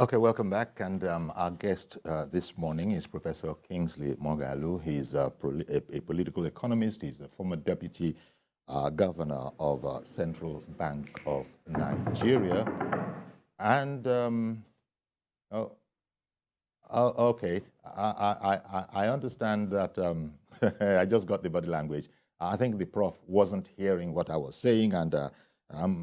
Okay, welcome back. And our guest this morning is Professor Kingsley Moghalu. He's a political economist. He's a former deputy governor of Central Bank of Nigeria. And, oh, okay, I understand that, I just got the body language. I think the prof wasn't hearing what I was saying, and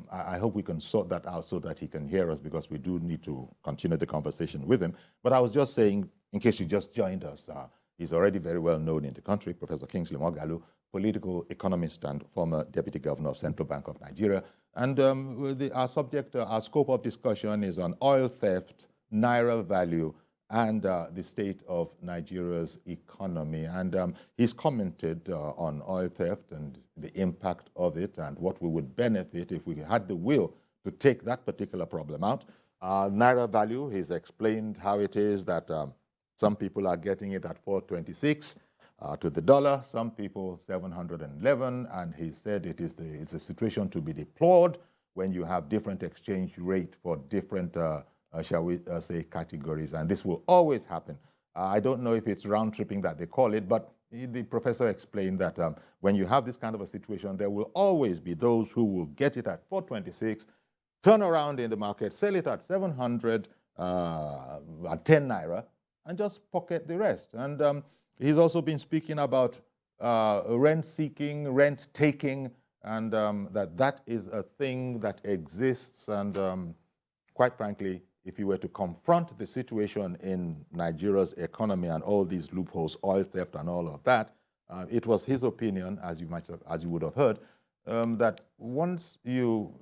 I hope we can sort that out so that he can hear us, because we do need to continue the conversation with him. But I was just saying, in case you just joined us, he's already very well known in the country, Professor Kingsley Moghalu, political economist and former deputy governor of Central Bank of Nigeria. And our subject, our scope of discussion is on oil theft, naira value, and the state of Nigeria's economy. And he's commented on oil theft and the impact of it and what we would benefit if we had the will to take that particular problem out. Naira value, he's explained how it is that some people are getting it at 426 to the dollar, some people 711, and he said it's a situation to be deplored when you have different exchange rate for different shall we say, categories, and this will always happen. I don't know if it's round-tripping that they call it, but the professor explained that when you have this kind of a situation, there will always be those who will get it at 426, turn around in the market, sell it at 700, at 10 naira, and just pocket the rest. And he's also been speaking about rent-seeking, rent-taking, and that is a thing that exists, and quite frankly, if you were to confront the situation in Nigeria's economy and all these loopholes, oil theft and all of that, it was his opinion, as you would have heard, that once you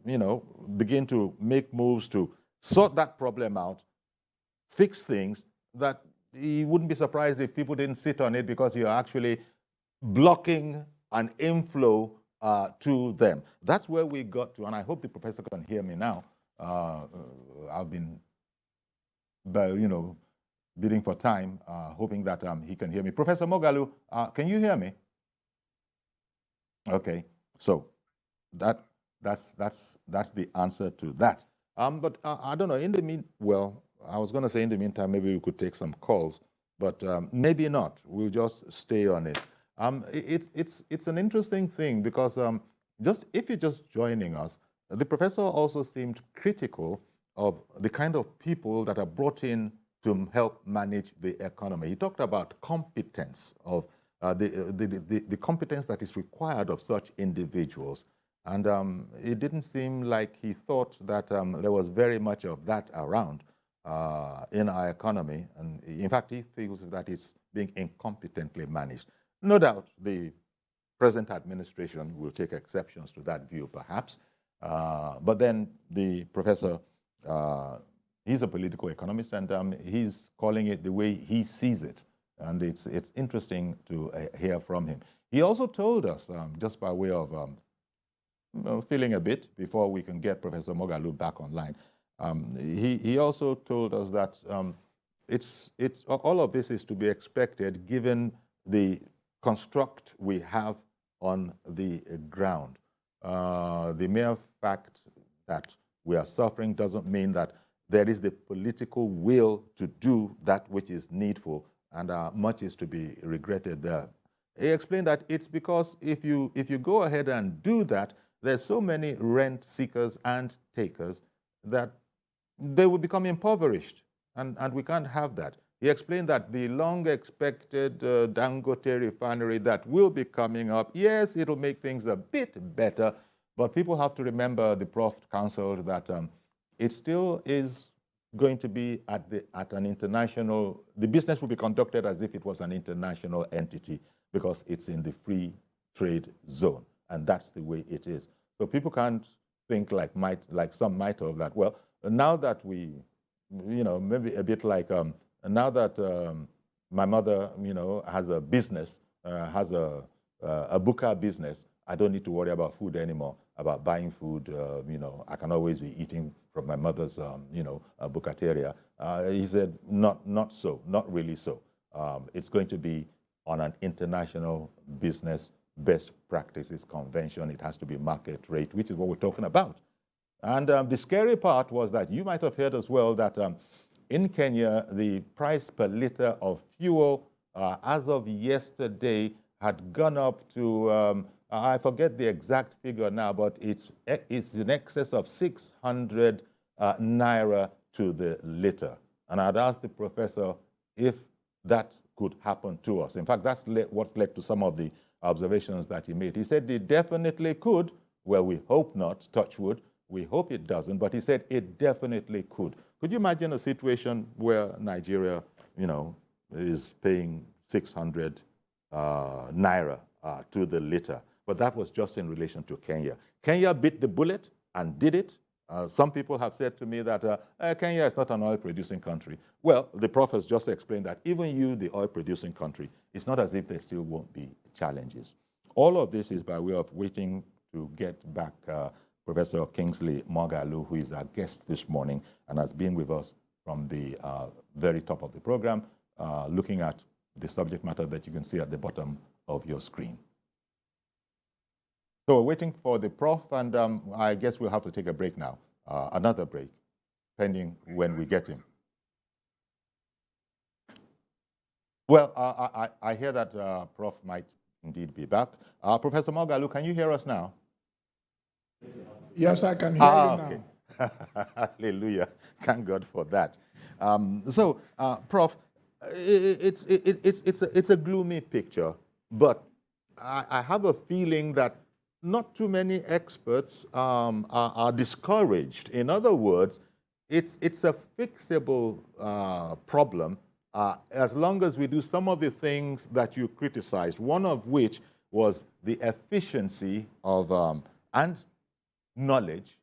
begin to make moves to sort that problem out, fix things, that he wouldn't be surprised if people didn't sit on it, because you're actually blocking an inflow to them. That's where we got to, and I hope the professor can hear me now. I've been, bidding for time, hoping that he can hear me. Professor Moghalu, can you hear me? Okay, so that's the answer to that. But I don't know. I was going to say in the meantime, maybe we could take some calls, but maybe not. We'll just stay on it. It's an interesting thing, because if you're just joining us, the professor also seemed critical of the kind of people that are brought in to help manage the economy. He talked about competence, of the competence that is required of such individuals. And it didn't seem like he thought that there was very much of that around in our economy. And in fact, he feels that it's being incompetently managed. No doubt the present administration will take exceptions to that view, perhaps. But then the professor, he's a political economist, and he's calling it the way he sees it. And it's interesting to hear from him. He also told us, just by way of feeling a bit before we can get Professor Moghalu back online, he also told us that all of this is to be expected given the construct we have on the ground. The mere fact that we are suffering doesn't mean that there is the political will to do that which is needful, and much is to be regretted there. He explained that it's because if you go ahead and do that, there's so many rent seekers and takers that they will become impoverished, and we can't have that. He explained that the long-expected Dangote refinery that will be coming up, yes, it'll make things a bit better, but people have to remember, the prof counseled, that it still is going to be at an international, the business will be conducted as if it was an international entity, because it's in the free trade zone, and that's the way it is. So people can't think like some might have, that, well, now that we, maybe a bit like, now that my mother, has a business, has a buka business, I don't need to worry about food anymore, about buying food. I can always be eating from my mother's, bukateria. He said, not so, not really so. It's going to be on an international business best practices convention. It has to be market rate, which is what we're talking about. And the scary part was that you might have heard as well that in Kenya, the price per liter of fuel as of yesterday had gone up to, I forget the exact figure now, but it's in excess of 600 naira to the liter. And I'd asked the professor if that could happen to us. In fact, that's what's led to some of the observations that he made. He said it definitely could. Well, we hope not, touch wood. We hope it doesn't, but he said it definitely could. Could you imagine a situation where Nigeria, is paying 600 naira to the liter? But that was just in relation to Kenya. Kenya bit the bullet and did it. Some people have said to me that Kenya is not an oil-producing country. Well, the prof has just explained that even you, the oil-producing country, it's not as if there still won't be challenges. All of this is by way of waiting to get back Professor Kingsley Moghalu, who is our guest this morning and has been with us from the very top of the program, looking at the subject matter that you can see at the bottom of your screen. So we're waiting for the prof, and I guess we'll have to take a break now, another break, pending when we get him. Well, I hear that Prof might indeed be back. Professor Moghalu, can you hear us now? Yes, I can hear you now. Okay. Hallelujah. Thank God for that. Prof, it's a gloomy picture, but I have a feeling that not too many experts are discouraged. In other words, it's a fixable problem as long as we do some of the things that you criticized, one of which was the efficiency of and knowledge,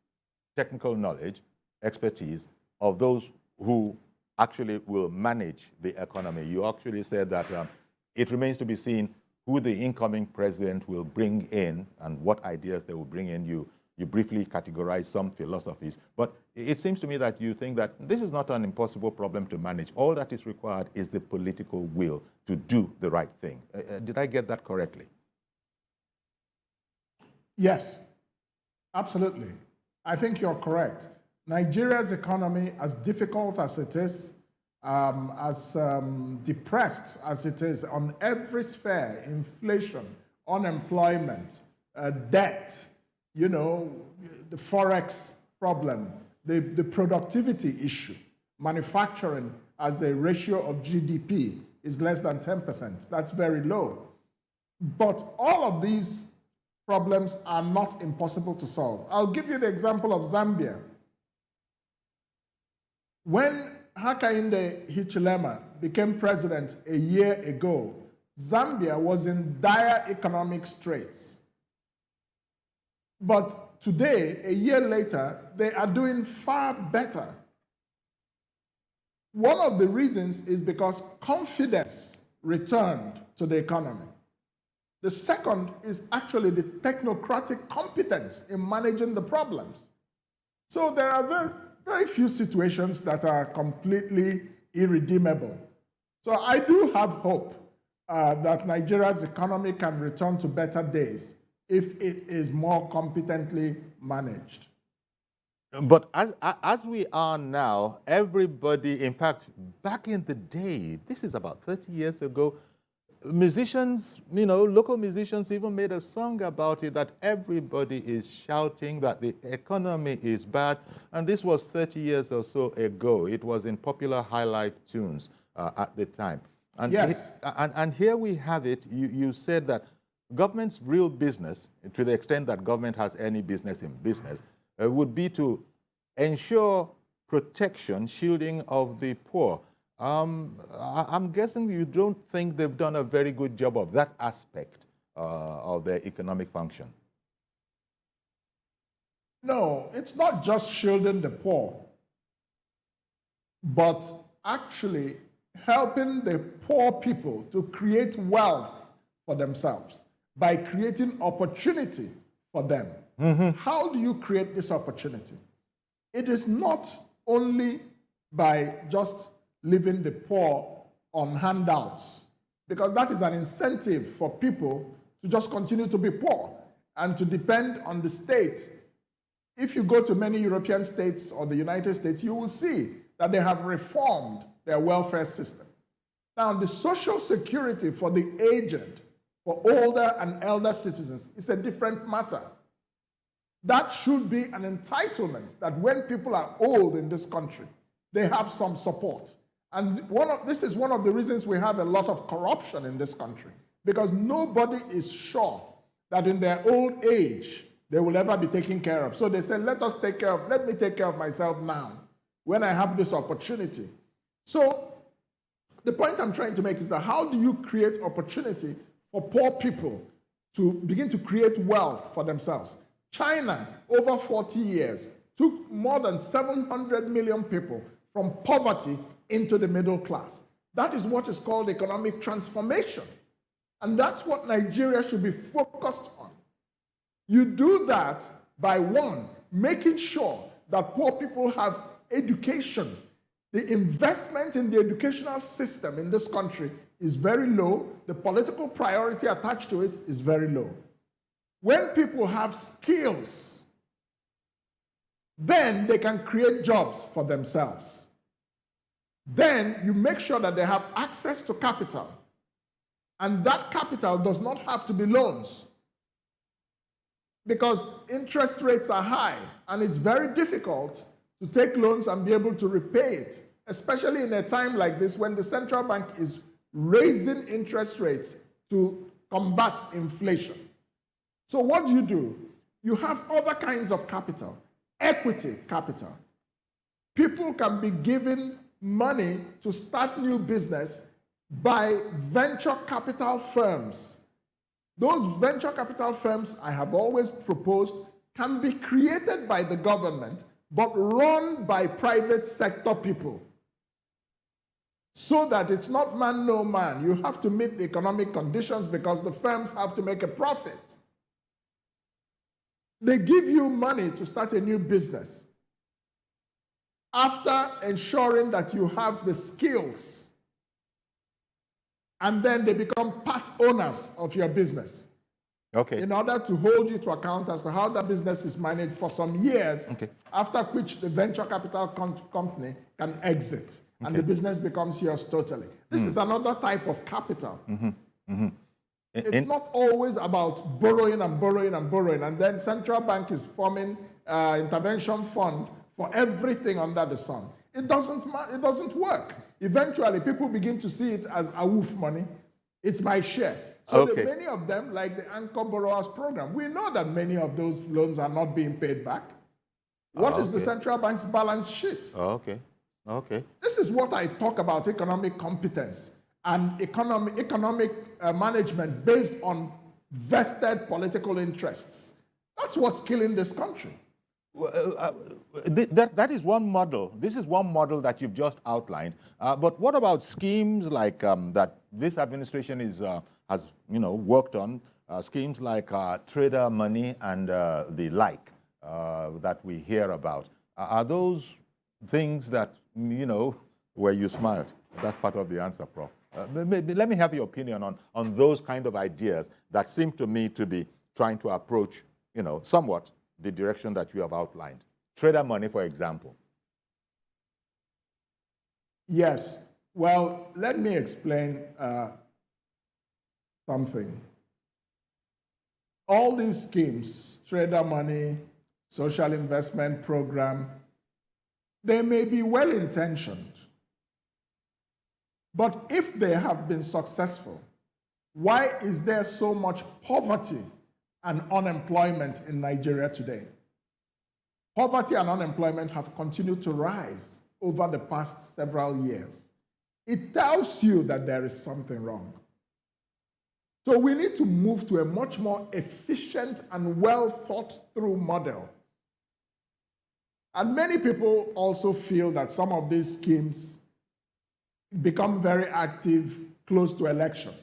technical knowledge, expertise of those who actually will manage the economy. You actually said that it remains to be seen who the incoming president will bring in and what ideas they will bring in. You briefly categorize some philosophies, but it seems to me that you think that this is not an impossible problem to manage. All that is required is the political will to do the right thing. Did I get that correctly? Yes, absolutely. I think you're correct. Nigeria's economy, as difficult as it is, as depressed as it is on every sphere, inflation, unemployment, debt, the forex problem, the productivity issue, manufacturing as a ratio of GDP is less than 10%. That's very low. But all of these problems are not impossible to solve. I'll give you the example of Zambia. When Hakainde Hichilema became president a year ago, Zambia was in dire economic straits. But today, a year later, they are doing far better. One of the reasons is because confidence returned to the economy. The second is actually the technocratic competence in managing the problems. So there are very, very few situations that are completely irredeemable. So I do have hope that Nigeria's economy can return to better days if it is more competently managed. But as we are now, everybody, in fact, back in the day, this is about 30 years ago, musicians, local musicians even made a song about it, that everybody is shouting that the economy is bad. And this was 30 years or so ago. It was in popular high life tunes at the time. And, yes. And here we have it. You said that government's real business, to the extent that government has any business in business, would be to ensure protection, shielding of the poor. I'm guessing you don't think they've done a very good job of that aspect of their economic function. No, it's not just shielding the poor, but actually helping the poor people to create wealth for themselves by creating opportunity for them. Mm-hmm. How do you create this opportunity? It is not only by just leaving the poor on handouts, because that is an incentive for people to just continue to be poor and to depend on the state. If you go to many European states or the United States, you will see that they have reformed their welfare system. Now, the social security for the aged, for older and elder citizens, is a different matter. That should be an entitlement that when people are old in this country, they have some support. And this is one of the reasons we have a lot of corruption in this country, because nobody is sure that in their old age, they will ever be taken care of. So they say, let me take care of myself now, when I have this opportunity. So the point I'm trying to make is that how do you create opportunity for poor people to begin to create wealth for themselves? China, over 40 years, took more than 700 million people from poverty into the middle class. That is what is called economic transformation. And that's what Nigeria should be focused on. You do that by, one, making sure that poor people have education. The investment in the educational system in this country is very low. The political priority attached to it is very low. When people have skills, then they can create jobs for themselves. Then you make sure that they have access to capital. And that capital does not have to be loans, because interest rates are high and it's very difficult to take loans and be able to repay it, especially in a time like this when the central bank is raising interest rates to combat inflation. So what do? You have other kinds of capital, equity capital. People can be given money to start new business by venture capital firms. Those venture capital firms, I have always proposed, can be created by the government, but run by private sector people. So that it's not man, no man. You have to meet the economic conditions because the firms have to make a profit. They give you money to start a new business after ensuring that you have the skills. And then they become part owners of your business. Okay. In order to hold you to account as to how the business is managed for some years, okay, after which the venture capital company can exit, okay, and the business becomes yours totally. This is another type of capital. It's not always about borrowing and borrowing and borrowing, and then central bank is forming intervention fund for everything under the sun. It doesn't work. Eventually, people begin to see it as a wolf money. It's my share. So okay, many of them, like the Anchor Borrowers Program, we know that many of those loans are not being paid back. What is the central bank's balance sheet? Okay. This is what I talk about economic competence and economic management based on vested political interests. That's what's killing this country. That is one model. This is one model that you've just outlined. But what about schemes like that this administration has worked on? Schemes like trader money and the like that we hear about. Are those things that where you smiled? That's part of the answer, Prof. Maybe let me have your opinion on those kind of ideas that seem to me to be trying to approach somewhat the direction that you have outlined. Trader money, for example. Yes. Well, let me explain something. All these schemes, trader money, social investment program, they may be well-intentioned. But if they have been successful, why is there so much poverty and unemployment in Nigeria today? Poverty and unemployment have continued to rise over the past several years. It tells you that there is something wrong. So we need to move to a much more efficient and well thought through model. And many people also feel that some of these schemes become very active close to elections.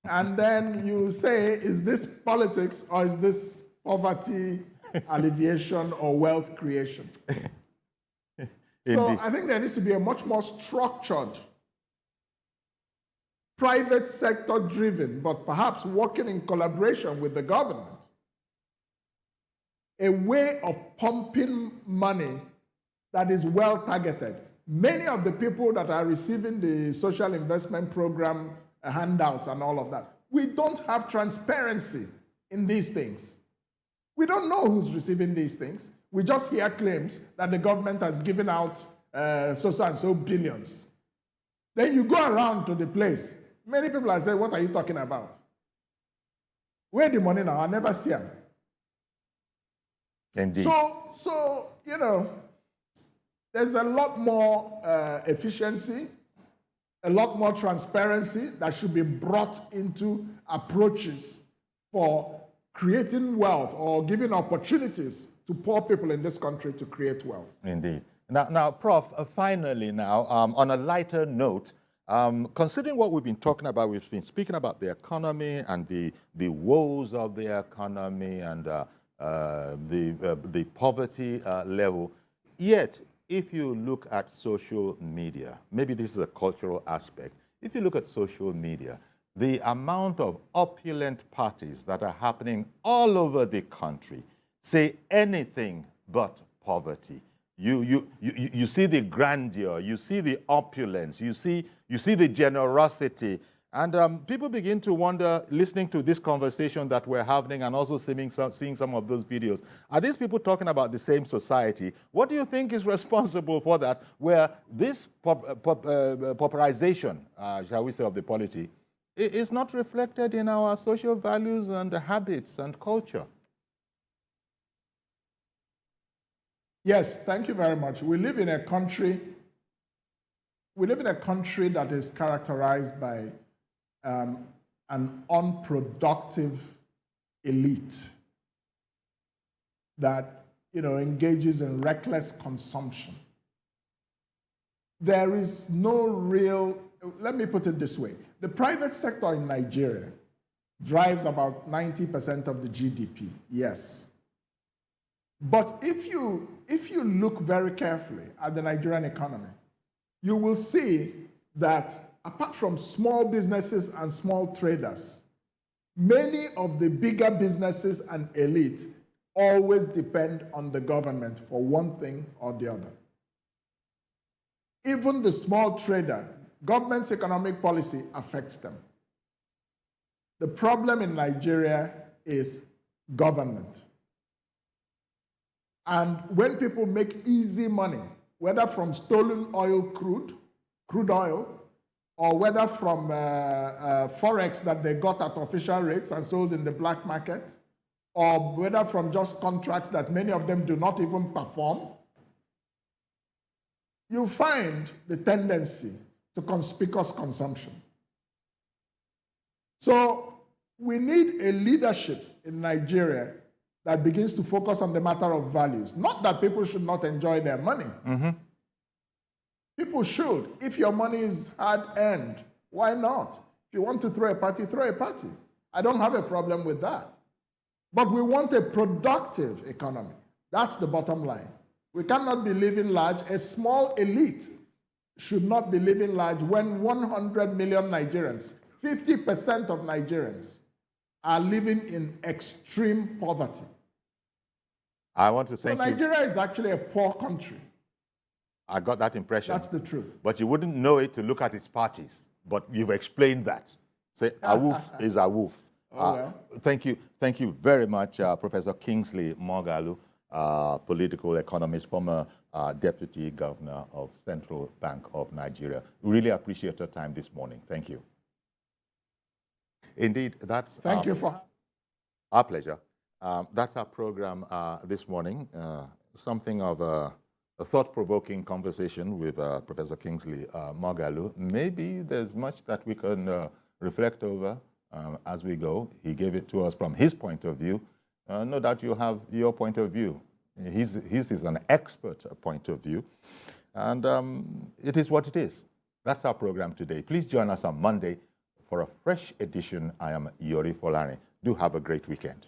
And then you say, is this politics or is this poverty alleviation or wealth creation? So I think there needs to be a much more structured, private sector driven, but perhaps working in collaboration with the government, a way of pumping money that is well targeted. Many of the people that are receiving the social investment program handouts and all of that, we don't have transparency in these things. We don't know who's receiving these things. We just hear claims that the government has given out so and so billions. Then you go around to the place. Many people are saying, what are you talking about? Where the money now? I never see them. Indeed. So you know, there's a lot more efficiency, a lot more transparency that should be brought into approaches for creating wealth or giving opportunities to poor people in this country to create wealth. Indeed. Now, Prof, finally now, on a lighter note, considering what we've been talking about, we've been speaking about the economy and the woes of the economy and the poverty level. Yet, if you look at social media, maybe this is a cultural aspect, if you look at social media, the amount of opulent parties that are happening all over the country say anything but poverty. You see the grandeur, you see the opulence, you see the generosity, and people begin to wonder, listening to this conversation that we're having and also seeing some of those videos, are these people talking about the same society? What do you think is responsible for that, where this pauperization, shall we say, of the polity, is not reflected in our social values and habits and culture? Yes, thank you very much. We live in a country that is characterized by an unproductive elite that, you know, engages in reckless consumption. There is no real, let me put it this way. The private sector in Nigeria drives about 90% of the GDP, yes. But if you look very carefully at the Nigerian economy, you will see that apart from small businesses and small traders, many of the bigger businesses and elite always depend on the government for one thing or the other. Even the small trader, government's economic policy affects them. The problem in Nigeria is government. And when people make easy money, whether from stolen oil, crude oil, or whether from forex that they got at official rates and sold in the black market, or whether from just contracts that many of them do not even perform, you find the tendency to conspicuous consumption. So we need a leadership in Nigeria that begins to focus on the matter of values. Not that people should not enjoy their money. Mm-hmm. People should. If your money is hard-earned, why not? If you want to throw a party, throw a party. I don't have a problem with that. But we want a productive economy. That's the bottom line. We cannot be living large. A small elite should not be living large when 100 million Nigerians, 50% of Nigerians, are living in extreme poverty. I want to thank you. So Nigeria is actually a poor country. I got that impression. That's the truth. But you wouldn't know it to look at its parties. But you've explained that. Say, Awoof is Awoof. Oh, well. Thank you very much, Professor Kingsley Moghalu, political economist, former Deputy Governor of Central Bank of Nigeria. Really appreciate your time this morning. Thank you. Indeed, that's... Thank you for... Our pleasure. That's our program this morning. Something of a thought-provoking conversation with Professor Kingsley Moghalu. Maybe there's much that we can reflect over as we go. He gave it to us from his point of view. No doubt you have your point of view. His is an expert point of view. And it is what it is. That's our program today. Please join us on Monday for a fresh edition. I am Yori Folani. Do have a great weekend.